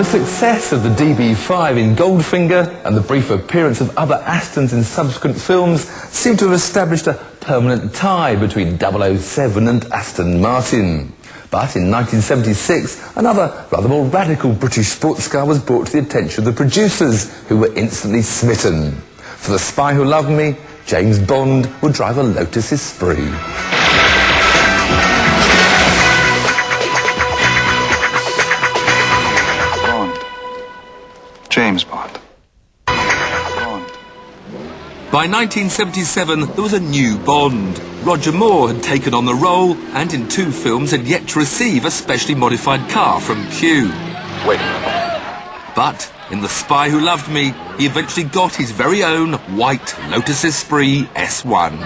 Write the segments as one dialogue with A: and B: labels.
A: The success of the DB5 in Goldfinger and the brief appearance of other Astons in subsequent films seem to have established a permanent tie between 007 and Aston Martin. But in 1976, another rather more radical British sports car was brought to the attention of the producers, who were instantly smitten. For The Spy Who Loved Me, James Bond would drive a Lotus Esprit.
B: James Bond.
A: By 1977, there was a new Bond. Roger Moore had taken on the role and in 2 films had yet to receive a specially modified car from Q.
B: Wait a minute.
A: But in The Spy Who Loved Me, he eventually got his very own white Lotus Esprit S1.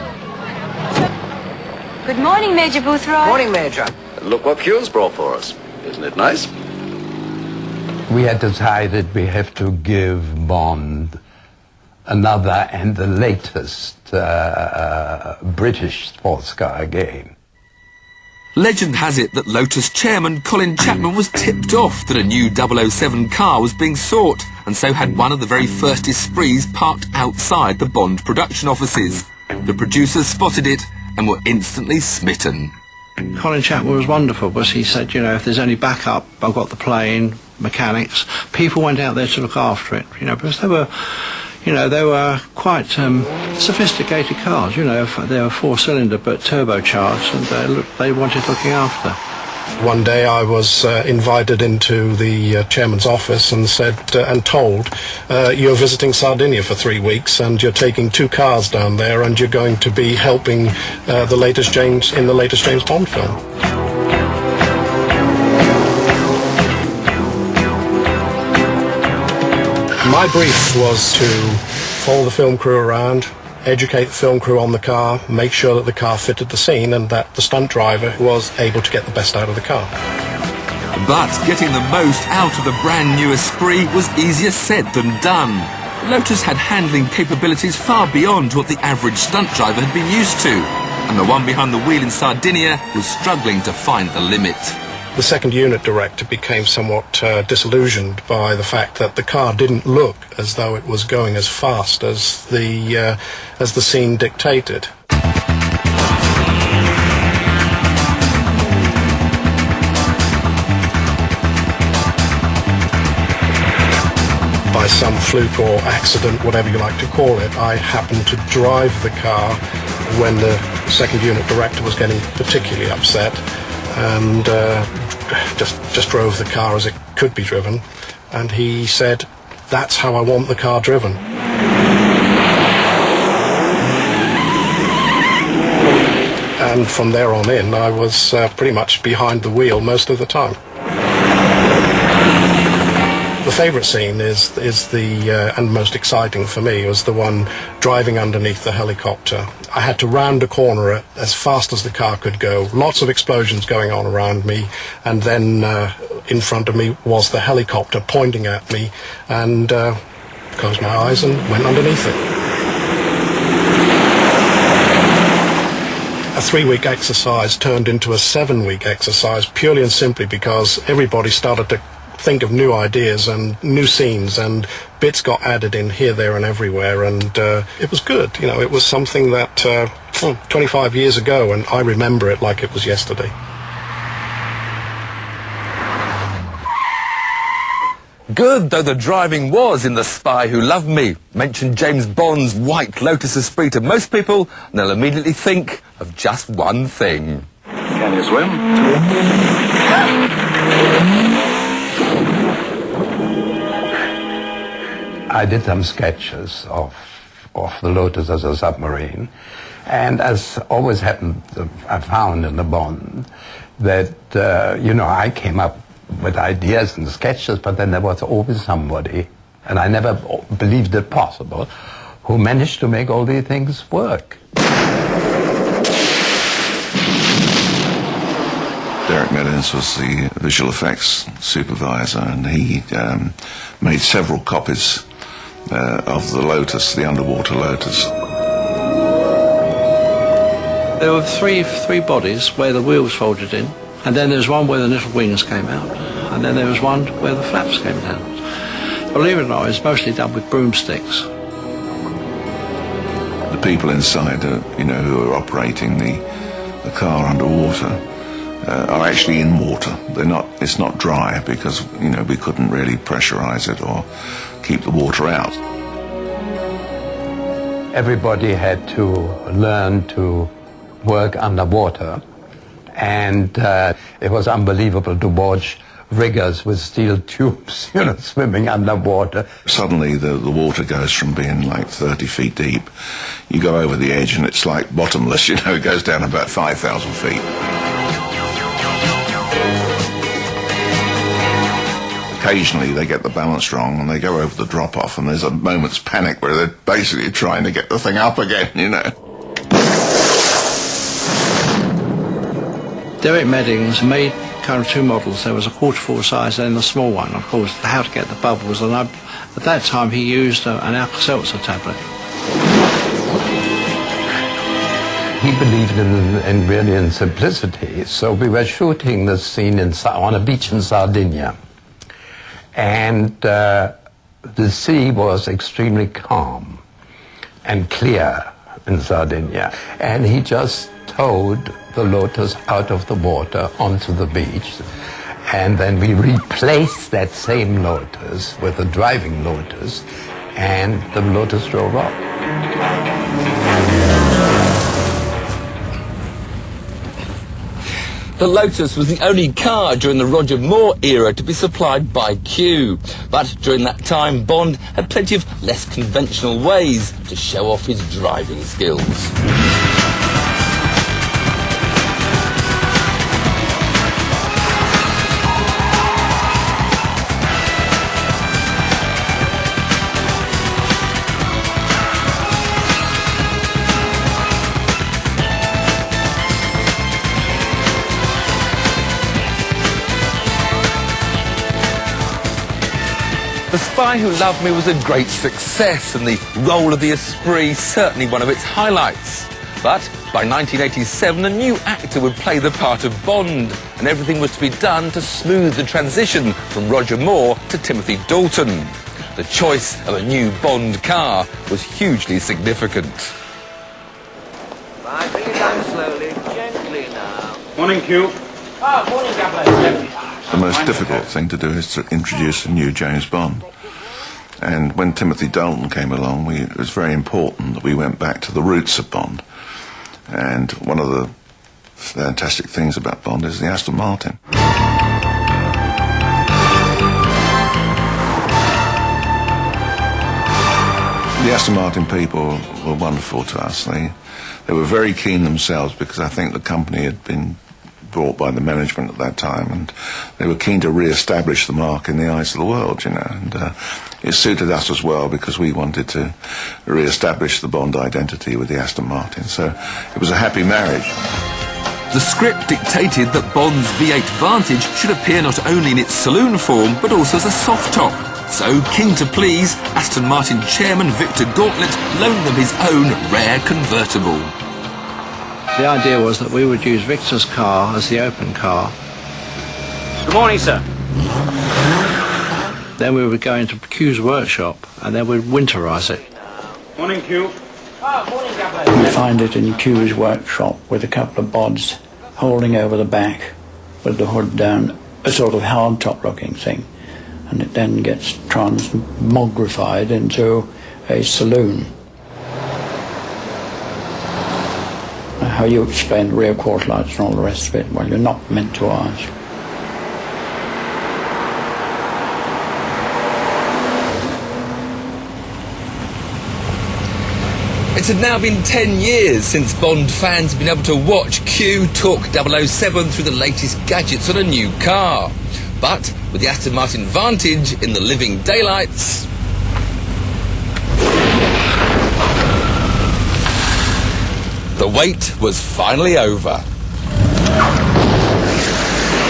C: Good morning, Major Boothroyd.
D: Morning, Major.
B: Look what Q's brought for us. Isn't it nice?
E: We had decided we have to give Bond another and the latest British sports car again.
A: Legend has it that Lotus chairman Colin Chapman was tipped off that a new 007 car was being sought, and so had one of the very first Esprits parked outside the Bond production offices. The producers spotted it and were instantly smitten.
F: Colin Chapman was wonderful, because he said, you know, if there's any backup, I've got the plane, mechanics. People went out there to look after it, you know, because they were quite sophisticated cars, you know. They were 4-cylinder but turbocharged, and they wanted looking after.
G: One day I was invited into the chairman's office and said and told, you're visiting Sardinia for 3 weeks and you're taking 2 cars down there and you're going to be helping the latest James Bond film. My brief was to follow the film crew around, educate the film crew on the car, make sure that the car fitted the scene and that the stunt driver was able to get the best out of the car.
A: But getting the most out of the brand new Esprit was easier said than done. Lotus had handling capabilities far beyond what the average stunt driver had been used to, and the one behind the wheel in Sardinia was struggling to find the limit.
G: The second unit director became somewhat disillusioned by the fact that the car didn't look as though it was going as fast as the scene dictated. By some fluke or accident, whatever you like to call it, I happened to drive the car when the second unit director was getting particularly upset, and just drove the car as it could be driven, and he said, "That's how I want the car driven." And from there on in, I was pretty much behind the wheel most of the time. The favourite scene is the, and most exciting for me, was the one driving underneath the helicopter. I had to round a corner as fast as the car could go, lots of explosions going on around me, and then in front of me was the helicopter pointing at me, and closed my eyes and went underneath it. A 3-week exercise turned into a 7-week exercise purely and simply because everybody started to think of new ideas and new scenes, and bits got added in here, there and everywhere, and it was good. You know, it was something that 25 years ago, and I remember it like it was yesterday.
A: Good though the driving was in The Spy Who Loved Me. Mention James Bond's white Lotus Esprit to most people, and they'll immediately think of just one thing.
B: Can you swim?
E: I did some sketches of the Lotus as a submarine, and as always happened, I found in the Bond that, I came up with ideas and sketches, but then there was always somebody, and I never believed it possible, who managed to make all these things work.
B: Derek Meadows was the visual effects supervisor, and he made several copies of the Lotus, the underwater Lotus.
F: There were three bodies where the wheels folded in, and then there's one where the little wings came out. and then there was one where the flaps came down. Believe it or not, it's mostly done with broomsticks.
B: The people inside, who are operating the car underwater, are actually in water. It's not dry because, we couldn't really pressurize it or keep the water out.
E: Everybody had to learn to work underwater, and it was unbelievable to watch riggers with steel tubes, swimming underwater.
B: Suddenly the water goes from being like 30 feet deep. You go over the edge and it's like bottomless, it goes down about 5,000 feet. Occasionally they get the balance wrong and they go over the drop-off, and there's a moment's panic where they're basically trying to get the thing up again,
F: Derek Meddings made kind of two models. There was a 1/4 size and the small one, of course, how to get the bubbles. And at that time he used an Alka-Seltzer tablet.
E: He believed in simplicity, so we were shooting the scene on a beach in Sardinia. And the sea was extremely calm and clear in Sardinia. And he just towed the Lotus out of the water onto the beach. And then we replaced that same Lotus with a driving Lotus, and the Lotus drove off.
A: The Lotus was the only car during the Roger Moore era to be supplied by Q. But during that time, Bond had plenty of less conventional ways to show off his driving skills. The Spy Who Loved Me was a great success, and the role of the Esprit certainly one of its highlights. But by 1987, a new actor would play the part of Bond, and everything was to be done to smooth the transition from Roger Moore to Timothy Dalton. The choice of a new Bond car was hugely significant.
C: Right, bring it down slowly, gently now.
D: Morning, Q.
C: Oh, morning, Gabler.
B: The most difficult thing to do is to introduce a new James Bond. And when Timothy Dalton came along, it was very important that we went back to the roots of Bond. And one of the fantastic things about Bond is the Aston Martin. The Aston Martin people were wonderful to us. They were very keen themselves, because I think the company had been brought by the management at that time, and they were keen to re-establish the mark in the eyes of the world, and it suited us as well, because we wanted to re-establish the Bond identity with the Aston Martin, so it was a happy marriage.
A: The script dictated that Bond's V8 Vantage should appear not only in its saloon form, but also as a soft top. So, keen to please, Aston Martin chairman Victor Gauntlet loaned them his own rare convertible.
F: The idea was that we would use Victor's car as the open car.
D: Good morning, sir.
F: Then we would go into Q's workshop, and then we'd winterise it.
D: Morning, Q.
C: Oh, morning, Gabler.
H: We find it in Q's workshop with a couple of bods holding over the back with the hood down, a sort of hardtop looking thing, and it then gets transmogrified into a saloon. How you explain rear quarter lights and all the rest of it, well, you're not meant to ask.
A: It had now been 10 years since Bond fans had been able to watch Q talk 007 through the latest gadgets on a new car. But with the Aston Martin Vantage in the living daylights, the wait was finally over.